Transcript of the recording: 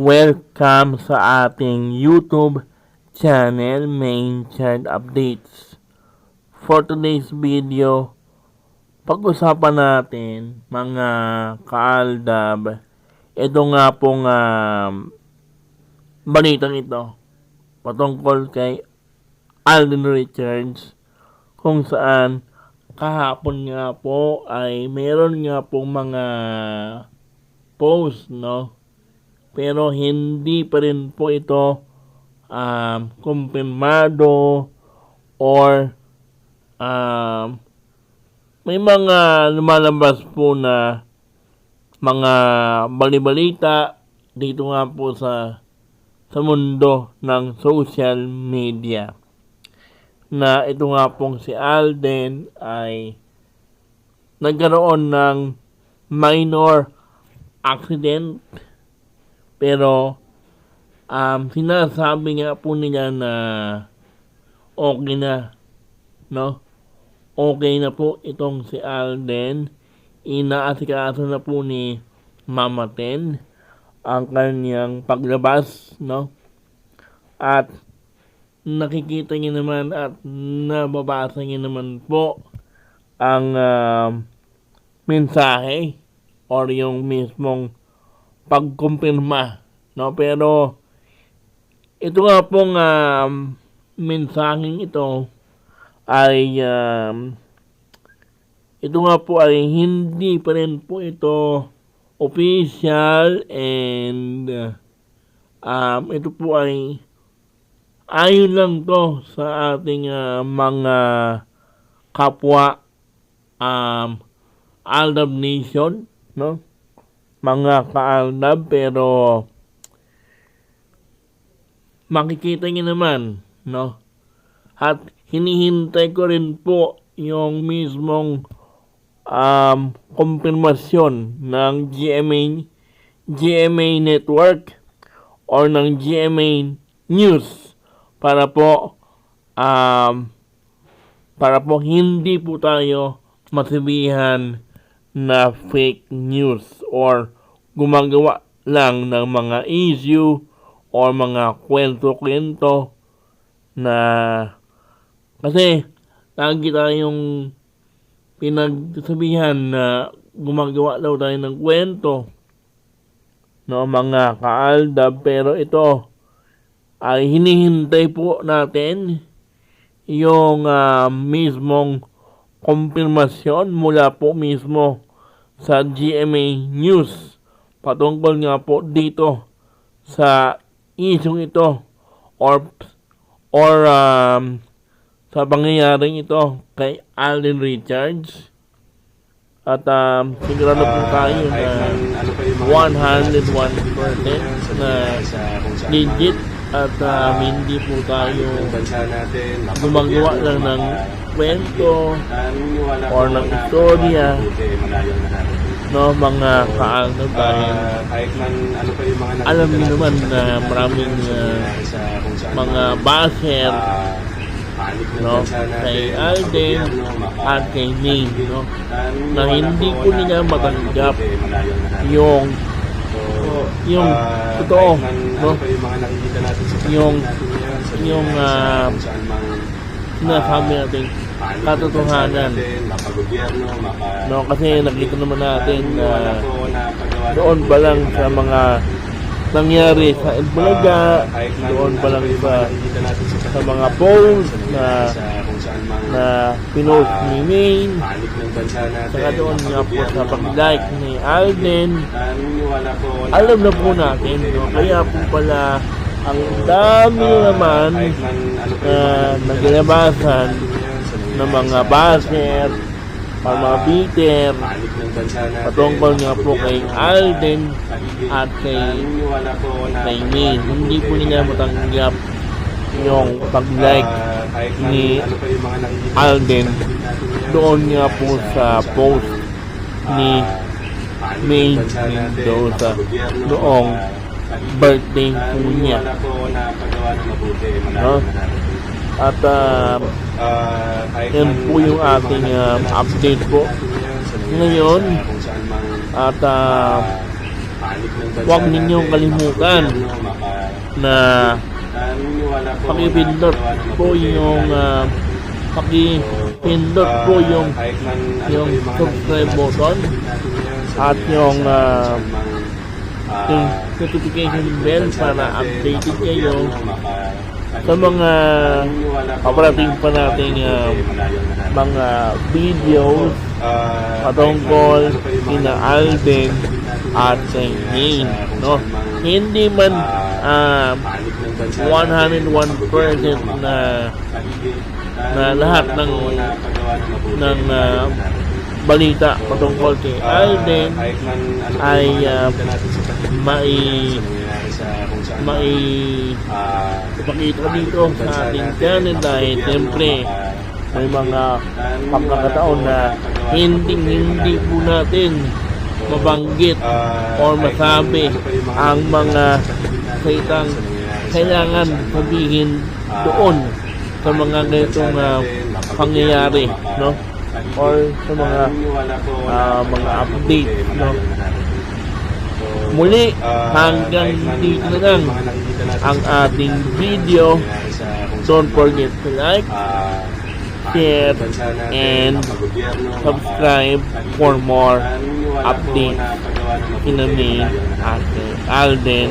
Welcome sa ating YouTube channel, Main Child Updates. For today's video, pag-usapan natin mga kaaldab. Ito nga pong balitang ito patungkol kay Alden Richards, kung saan kahapon nga po ay meron nga pong mga post, no? Pero hindi pa rin po ito kumpirmado or may mga lumalabas po na mga balibalita dito nga po sa mundo ng social media na ito nga pong si Alden ay nagkaroon ng minor accident. Pero sinasabi nga po nila na okay na, no? Okay na po itong si Alden. Inaasikaso na po ni Mama Ten ang kanyang paglabas, no? At nakikita niyo naman at nababasa niyo naman po ang mensahe or yung mismong pagkumpirma, no? Pero ito nga pong mensaheng ito ay ito nga po ay hindi pa rin po ito official, and ito po ay ayon lang to sa ating mga kapwa Aldab Nation, no? Mga kaaldab, pero makikita niyo naman, no? At hinihintay ko rin po yung mismong kumpirmasyon ng GMA Network or ng GMA News para po hindi po tayo masabihan na fake news or gumagawa lang ng mga issue or mga kwento-kwento na kasi lagi tayong pinagsabihan na gumagawa daw tayo ng kwento, no, mga kaaldab. Pero ito ay hinihintay po natin yung mismong kumpirmasyon mula po mismo sa GMA News patungkol nga po dito sa isyong ito or sa pangyayaring ito kay Alden Richards. At sigurado po tayo na 101% na legit at hindi po tayo gumagawa lang ng kwento or ng istorya, no, mga kaaldab, dahil alam niyo naman na maraming mga basher, no, kay Alden at kay Maine, no, na hindi ko nila matanggap yung totoo, no, yung sinasabi natin katotohanan, no, kasi nakita naman natin na doon pa lang sa mga nangyari sa Bulaga, doon pa lang sa mga post na pinost ni Maine, saka doon nga po sa pag-like ni Alden, alam na po natin, no? Kaya po pala ang dami naman naglalabasan ng mga baser o mga bitter patungkol nga po kay Alden at kay Maine. Hindi po nila matanggap yung pag-like ni Alden doon nga po sa post ni Maine Mendoza noong birthday po niya, no? At yan po yung ating update po ngayon. At huwag ninyong kalimutan na pakipindot po yung pakipindot po yung subscribe button at yung notification bell para updated kayo sa mga paparating pa nating mga videos patungkol kina Alden at kay Ning, no? Hindi man 101% na lahat ng balita patungkol kay Alden ay ipakita dito sa ating channel dahil siyempre may mga pagkakataon na hindi po natin mabanggit o masabi ang mga salitang kailangan sabihin doon sa mga ganitong pangyayari, no? Or sa mga update, no? Muli, hanggang dito na lang ang ating video. Don't forget to like, share, and subscribe for more updates in the main at Alden.